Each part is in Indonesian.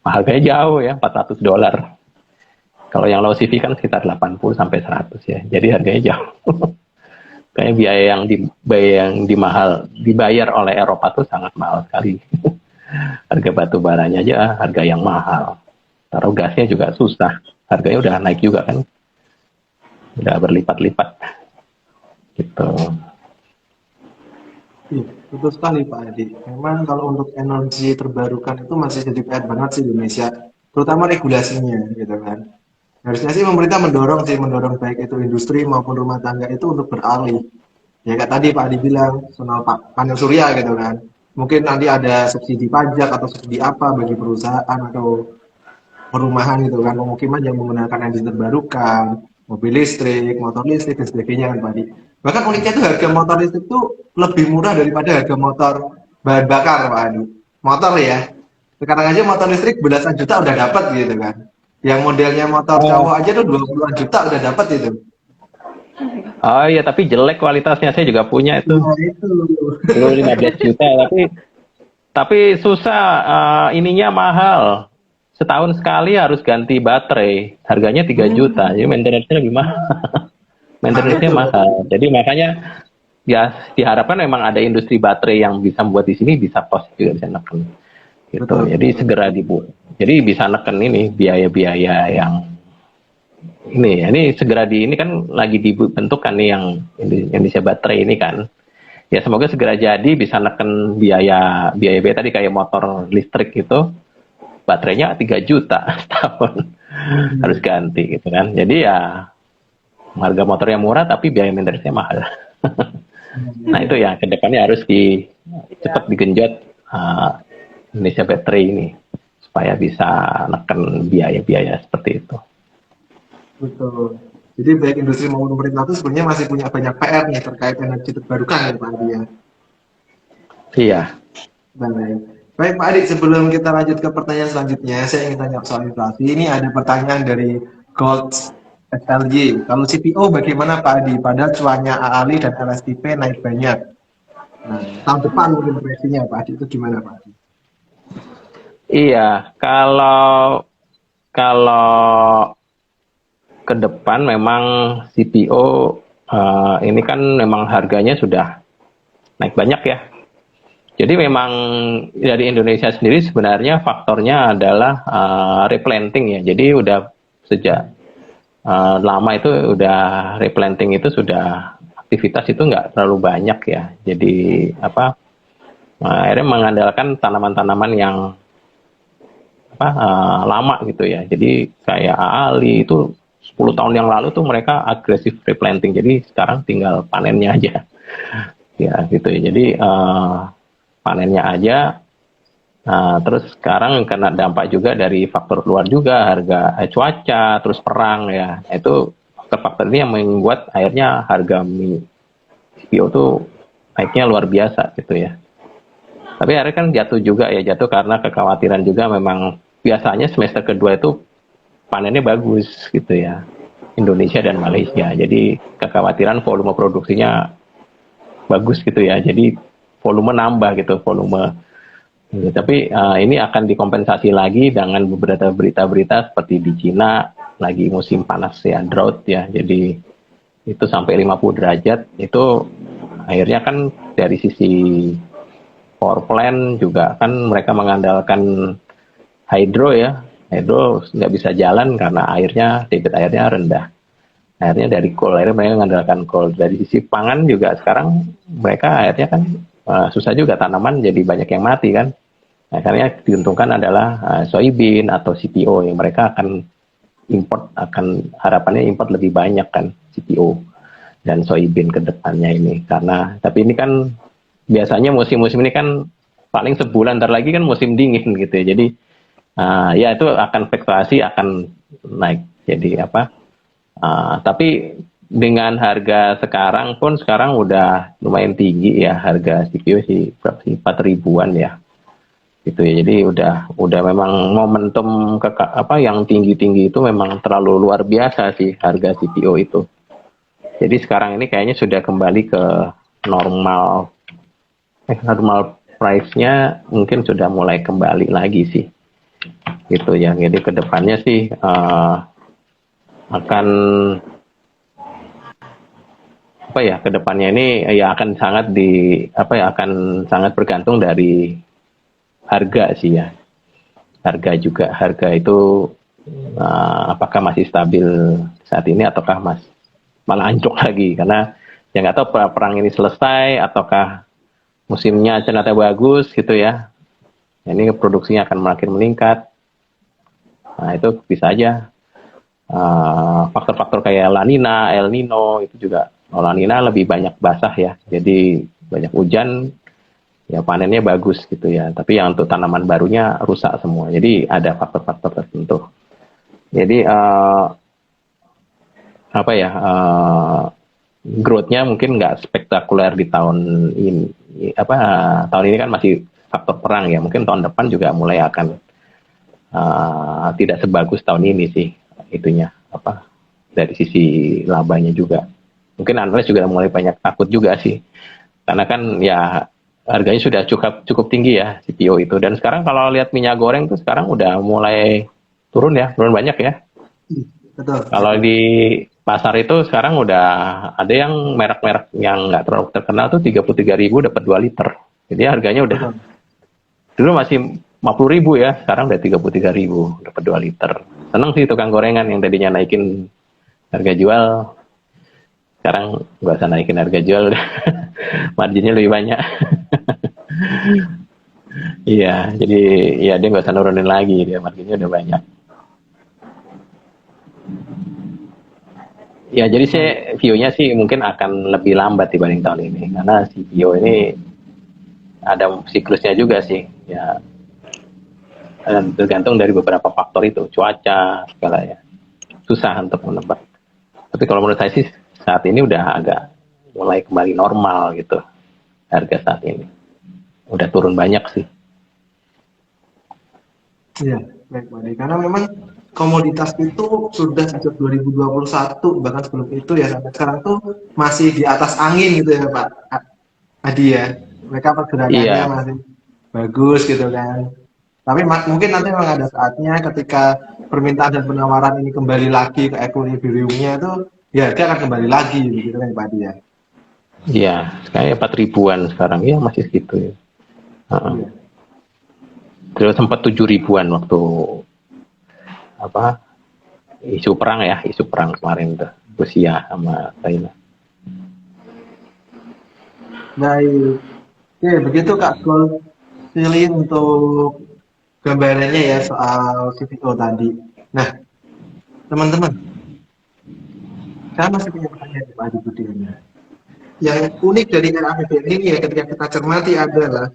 Harganya jauh ya, $400. Kalau yang low CV kan sekitar 80 sampai 100 ya. Jadi harganya jauh. Kayaknya biaya yang dibayar oleh Eropa tuh sangat mahal sekali. Harga batu baranya aja harga yang mahal. Taruh gasnya juga susah. Harganya udah naik juga kan. Udah berlipat-lipat gitu. Iya, betul sekali Pak Adi. Memang kalau untuk energi terbarukan itu masih jadi PR banget sih di Indonesia, terutama regulasinya gitu kan. Harusnya sih pemerintah mendorong baik itu industri maupun rumah tangga itu untuk beralih. Ya kayak tadi Pak Adi bilang, soal panel surya gitu kan. Mungkin nanti ada subsidi pajak atau subsidi apa bagi perusahaan atau perumahan gitu kan, pemukiman yang menggunakan energi terbarukan, mobil listrik, motor listrik dan sebagainya kan Pak Adi. Bahkan uniknya tuh harga motor listrik tuh lebih murah daripada harga motor bahan bakar Pak Adi. Motor ya, sekarang aja motor listrik belasan juta udah dapat gitu kan. Yang modelnya motor cowok Oh, aja tuh 20-an juta udah dapat itu. oh iya, tapi jelek kualitasnya. Saya juga punya itu. Nah itu. Dulu 15 juta, tapi susah, ininya mahal. Setahun sekali harus ganti baterai. Harganya 3 juta. Jadi maintenance-nya lebih mahal. Nah Maintenance-nya itu. mahal. Jadi makanya ya diharapkan memang ada industri baterai yang bisa membuat di sini bisa cost juga bisa neken gitu. Betul, Jadi betul. segera dibuat. Jadi bisa neken ini biaya-biaya yang ini ya. Ini segera ini kan lagi dibentuk kan nih yang Indonesia Baterai ini kan. Ya semoga segera jadi bisa neken biaya tadi kayak motor listrik gitu. Baterainya 3 juta setahun harus Hmm. ganti gitu kan. Jadi ya harga motornya murah tapi biaya maintenance-nya mahal. Nah itu ya kedepannya harus cepat digenjot, uh, Indonesia Battery ini supaya bisa neken biaya-biaya seperti itu. Betul. Jadi baik industri maupun pemerintah itu sebenarnya masih punya banyak PR nih terkait energi terbarukan ya Pak Adi ya. Iya, Baik. Baik Pak Adi, sebelum kita lanjut ke pertanyaan selanjutnya, saya ingin tanya soal inflasi. Ini ada pertanyaan dari Gold SLY. Kalau CPO bagaimana Pak Adi? Padahal cuannya AALI dan LSTP naik banyak. Nah, tahun depan mungkin proyeksinya Pak Adi itu gimana Pak Adi? iya. Kalau ke depan memang CPO, ini kan memang harganya sudah naik banyak ya. Jadi memang dari Indonesia sendiri sebenarnya faktornya adalah, replanting ya. Jadi udah sejak, lama itu udah replanting itu sudah aktivitas itu nggak terlalu banyak ya. Jadi apa, akhirnya mengandalkan tanaman-tanaman yang apa, lama gitu ya. Jadi kayak Ali itu 10 tahun yang lalu tuh mereka agresif replanting. Jadi sekarang tinggal panennya aja. Ya gitu ya. Jadi, panennya aja. Nah, terus sekarang kena dampak juga dari faktor luar juga, harga cuaca, terus perang ya. Nah, itu faktor-faktor ini yang membuat akhirnya harga CPO tuh naiknya luar biasa gitu ya. Tapi akhirnya kan jatuh juga ya, jatuh karena kekhawatiran juga memang biasanya semester kedua itu panennya bagus gitu ya. Indonesia dan Malaysia. Jadi kekhawatiran volume produksinya bagus gitu ya. Jadi volume nambah gitu, volume. Ya, tapi, ini akan dikompensasi lagi dengan beberapa berita-berita seperti di Cina lagi musim panas ya, drought ya. Jadi itu sampai 50 derajat itu akhirnya kan dari sisi power plant juga kan mereka mengandalkan hydro ya. Hydro nggak bisa jalan karena debit airnya rendah. Akhirnya dari coal, akhirnya mereka mengandalkan coal. Dari sisi pangan juga sekarang mereka akhirnya kan, susah juga tanaman jadi banyak yang mati kan. Akhirnya diuntungkan adalah, soybean atau CPO yang mereka akan harapannya import lebih banyak kan CPO dan soybean ke depannya ini. Karena tapi ini kan biasanya musim-musim ini kan paling sebulan ntar lagi kan musim dingin gitu ya. Jadi, ya itu akan fluktuasi akan naik. Jadi apa? Tapi dengan harga sekarang udah lumayan tinggi ya harga CPO sih berapa sih 4 ribuan ya gitu ya. Jadi udah memang momentum apa yang tinggi-tinggi itu memang terlalu luar biasa sih harga CPO itu. Jadi sekarang ini kayaknya sudah kembali ke normal normal price-nya mungkin sudah mulai kembali lagi sih gitu ya. Jadi kedepannya sih akan apa ya, kedepannya ini ya akan sangat akan sangat bergantung dari harga sih ya. Harga itu apakah masih stabil saat ini ataukah malah anjlok lagi, karena ya nggak tahu perang ini selesai ataukah musimnya ternyata bagus gitu ya. Ini produksinya akan makin meningkat. Nah itu bisa aja faktor-faktor kayak La Nina, El Nino itu juga. Kalau La Nina lebih banyak basah ya, jadi banyak hujan, ya panennya bagus gitu ya. Tapi yang untuk tanaman barunya rusak semua. Jadi ada faktor-faktor tertentu. Jadi apa ya, growth-nya mungkin nggak spektakuler di tahun ini. Tahun ini kan masih faktor perang ya. Mungkin tahun depan juga mulai akan tidak sebagus tahun ini sih itunya, dari sisi labanya juga. Mungkin analis juga mulai banyak takut juga sih, karena kan ya harganya sudah cukup tinggi ya CPO itu. Dan sekarang kalau lihat minyak goreng tuh sekarang udah mulai turun banyak ya. Betul, Kalau betul. di pasar itu sekarang udah ada yang merek-merek yang nggak terlalu terkenal tuh 33.000 dapat 2 liter. Jadi harganya udah, Betul. dulu masih 50.000 ya, sekarang udah 33.000 dapat 2 liter. Seneng sih tukang gorengan yang tadinya naikin harga jual, sekarang nggak usah naikin harga jual, marginnya lebih banyak. Iya, jadi ya dia nggak usah nurunin lagi, dia marginnya udah banyak. Ya, jadi saya Baik. view-nya sih mungkin akan lebih lambat dibanding tahun ini, karena CPO ini ada siklusnya juga sih. Ya, tergantung dari beberapa faktor itu, cuaca, segala ya. Susah untuk menebak. Tapi kalau menurut saya sih saat ini udah agak mulai kembali normal gitu harga saat ini. Udah turun banyak sih. Iya, baik Pak Adi. Karena memang komoditas itu sudah sejak 2021 bahkan sebelum itu ya sampai sekarang tuh masih di atas angin gitu ya Pak Adi ya. Mereka pergerakannya Iya, masih bagus gitu kan. Tapi mungkin nanti memang ada saatnya ketika permintaan dan penawaran ini kembali lagi ke equilibriumnya itu ya dia akan kembali lagi begitu kan Pak Adi ya. iya. Sekarang 4 ribuan sekarang. Ya masih segitu ya. Iya. Terus sempat 7 ribuan waktu apa isu perang kemarin tuh, Rusia sama China. Baik. Oke, begitu Kak Gol. Pilih untuk gambarannya ya soal CPO tadi. Nah, teman-teman, saya masih punya pertanyaan Pak Adi Budi ini. Yang unik dari RAPBN ini ya ketika kita cermati adalah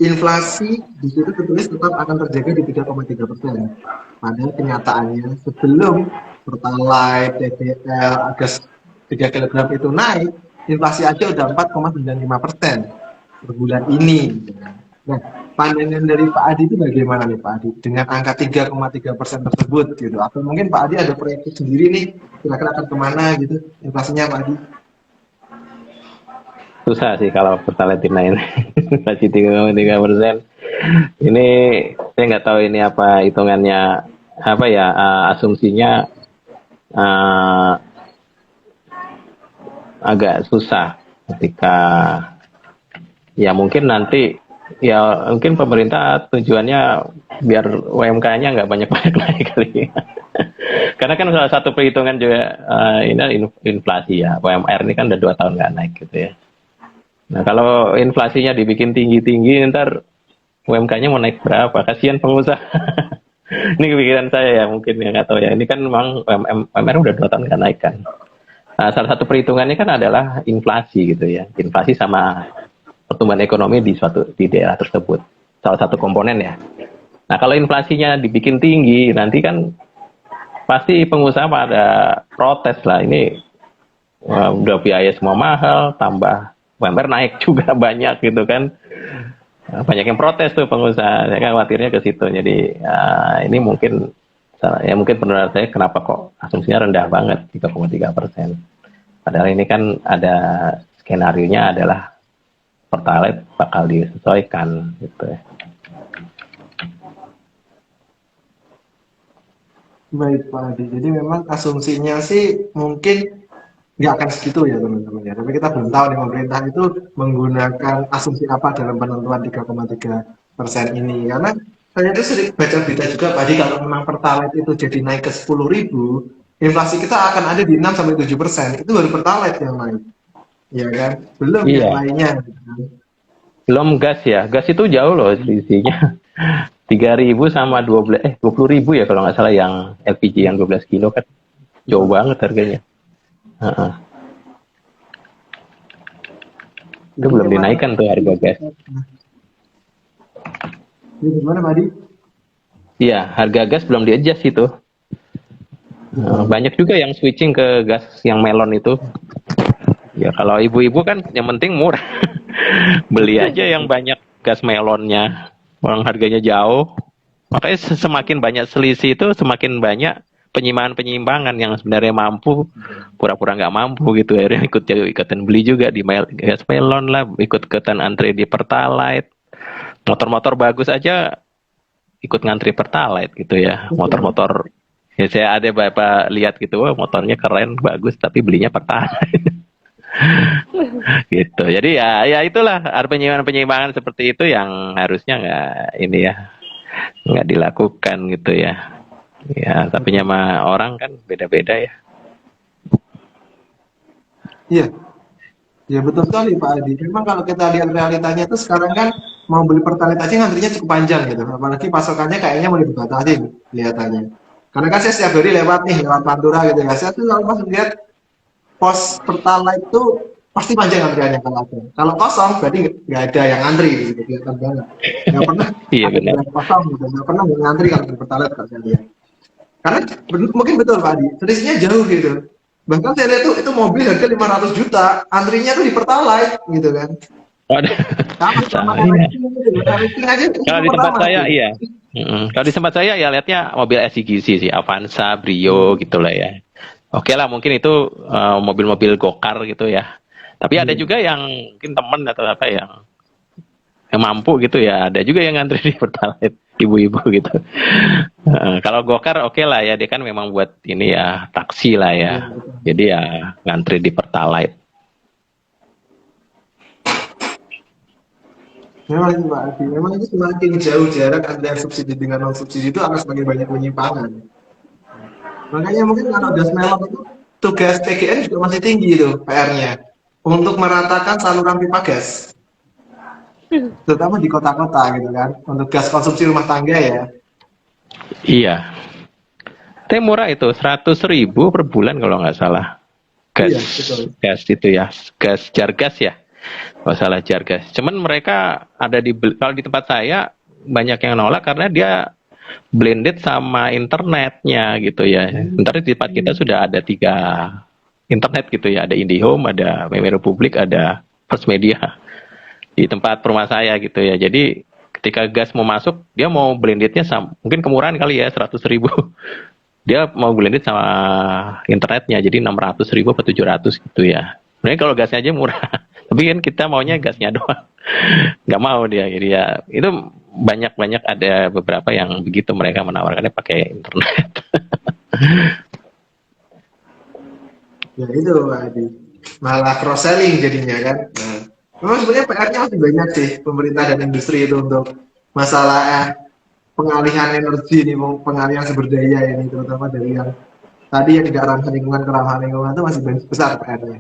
inflasi di situ tertulis tetap akan terjaga di 3,3%. Padahal kenyataannya sebelum Pertalite, TBL, Gas 3 kilogram itu naik, inflasi aja udah 4,95% per bulan ini. Gitu kan. Nah, pandangan dari Pak Adi itu bagaimana nih Pak Adi dengan angka 3,3% tersebut gitu? Atau mungkin Pak Adi ada proyeksi sendiri nih, kira-kira akan kemana gitu inflasinya Pak Adi? Susah sih kalau Pertalite naik masih 3,3%. Ini saya nggak tahu ini apa hitungannya, apa ya, asumsinya uh, agak susah ketika ya mungkin nanti ya mungkin pemerintah tujuannya biar UMK-nya nggak banyak-banyak naik kali. Karena kan salah satu perhitungan juga ini inflasi ya, UMR ini kan udah 2 tahun nggak naik gitu ya. Nah kalau inflasinya dibikin tinggi-tinggi ntar UMK-nya mau naik berapa? Kasihan pengusaha. Ini kepikiran saya ya, mungkin ya nggak tahu ya. Ini kan memang UMR udah 2 tahun nggak naik kan. Nah, salah satu perhitungannya kan adalah inflasi gitu ya, inflasi sama pertumbuhan ekonomi di daerah tersebut. Salah satu komponen ya. Nah kalau inflasinya dibikin tinggi, nanti kan pasti pengusaha pada protes lah. Ini udah biaya semua mahal, tambah UMR naik juga banyak gitu kan. Banyak yang protes tuh pengusaha. Saya khawatirnya ke situ. Jadi ini mungkin ya mungkin pendapat saya kenapa kok asumsinya rendah banget 3,3%. Padahal ini kan ada skenario nya adalah Pertalite bakal disesuaikan gitu ya. Baik Pak Adi. Jadi memang asumsinya sih mungkin nggak akan segitu ya teman-teman ya. Tapi kita belum tahu nih pemerintah itu menggunakan asumsi apa dalam penentuan 3,3% ini. Karena saya itu sering baca berita juga Pak Adi, kalau memang Pertalite itu jadi naik ke 10.000, inflasi kita akan ada di 6 sampai 7%. Itu baru Pertalite yang naik, ya kan? Belum yang Iya, lainnya. belum gas ya. Gas itu jauh loh selisihnya. 3.000 sama 20.000 ya kalau nggak salah yang LPG yang 12 kilo kan jauh Betul. banget harganya. Heeh. Itu Jadi belum memang dinaikkan tuh harga gas. ini gimana Pak Adi? Iya, harga gas belum di-adjust itu. Betul. Banyak juga yang switching ke gas yang melon itu. Ya kalau ibu-ibu kan yang penting murah. Beli aja yang banyak gas melonnya. Orang harganya jauh. Makanya semakin banyak selisih itu semakin banyak penyimpangan-penyimpangan yang sebenarnya mampu pura-pura nggak mampu gitu, akhirnya ikutan beli juga di gas melon lah, ikut-ikutan antri di Pertalite. Motor-motor bagus aja ikut ngantri Pertalite gitu ya, Betul. motor-motor ya saya ada beberapa lihat gitu, wah motornya keren bagus tapi belinya Pertalite. Gitu, jadi ya itulah ada penyimpangan-penyimpangan seperti itu yang harusnya nggak ini ya, nggak dilakukan gitu ya. Ya tapi Betul. sama orang kan beda-beda ya. Iya, ya betul sekali Pak Adi. Memang kalau kita lihat realitanya itu sekarang kan mau beli Pertalite aja ngantrinya cukup panjang gitu. Apalagi pasokannya kayaknya mulai dibatasi kelihatannya. Karena kan saya setiap hari lewat nih, lewat Pantura gitu ya. Saya tuh kalau pas lihat pos Pertalite itu pasti panjang antriannya kalau ada. Kalau kosong berarti nggak ada yang ngantri gitu, kelihatan banget. Nggak pernah Iya ada benar. yang kosong gitu, nggak pernah yang ngantri kalau beli Pertalite kalau saya lihat. Karena mungkin betul Pak Adi, selisihnya jauh gitu. Bahkan saya lihat tuh itu mobil harga 500 juta, antrinya tuh di Pertalite gitu kan. Waduh, Sama sama kayak iya. rating gitu ya. Rating aja Kalau itu di tempat pertama saya tuh. iya. Kalau di tempat saya ya lihatnya mobil SCGC sih, Avanza, Brio Hmm. gitu lah ya. Oke lah mungkin itu mobil-mobil gokar gitu ya. Tapi ada Iya. juga yang mungkin temen atau apa yang mampu gitu ya. Ada juga yang ngantri di Pertalite, ibu-ibu gitu. Kalau gokar oke lah ya, dia kan memang buat ini ya taksi lah ya. Iya, betul. Jadi ya ngantri di Pertalite. Memang itu Pak Adi, memang itu semakin jauh jarak antara subsidi dengan non subsidi itu akan semakin banyak penyimpangan. Makanya mungkin kalau gas melon itu tugas PGN juga masih tinggi itu PR-nya untuk meratakan saluran pipa gas, terutama di kota-kota gitu kan, untuk gas konsumsi rumah tangga ya. Iya. Tapi murah itu 100.000 per bulan kalau nggak salah. Gas Iya, betul. gas itu ya, gas Jargas ya. Kalau salah Jargas. Cuman mereka ada kalau di tempat saya banyak yang nolak karena dia blended sama internetnya gitu ya. Hmm. Sementara di tempat kita sudah ada 3 internet gitu ya. Ada IndiHome, ada Meme Republik, ada First Media di tempat rumah saya gitu ya. Jadi ketika gas mau masuk, dia mau blendednya sama, mungkin kemurahan kali ya 100.000. Dia mau blended sama internetnya jadi 600.000 atau 700 gitu ya. Sebenarnya kalau gasnya aja murah, tapi kan kita maunya gasnya doang, nggak mau dia. Jadi ya itu banyak ada beberapa yang begitu, mereka menawarkannya pakai internet. Ya itu Pak Adi. Malah cross selling jadinya kan. Nah, memang sebenarnya PR-nya masih banyak sih pemerintah dan industri itu untuk masalah pengalihan energi nih, pengalihan sumber daya ini terutama dari yang tadi yang tidak ramah lingkungan ke ramah lingkungan itu masih besar PR-nya.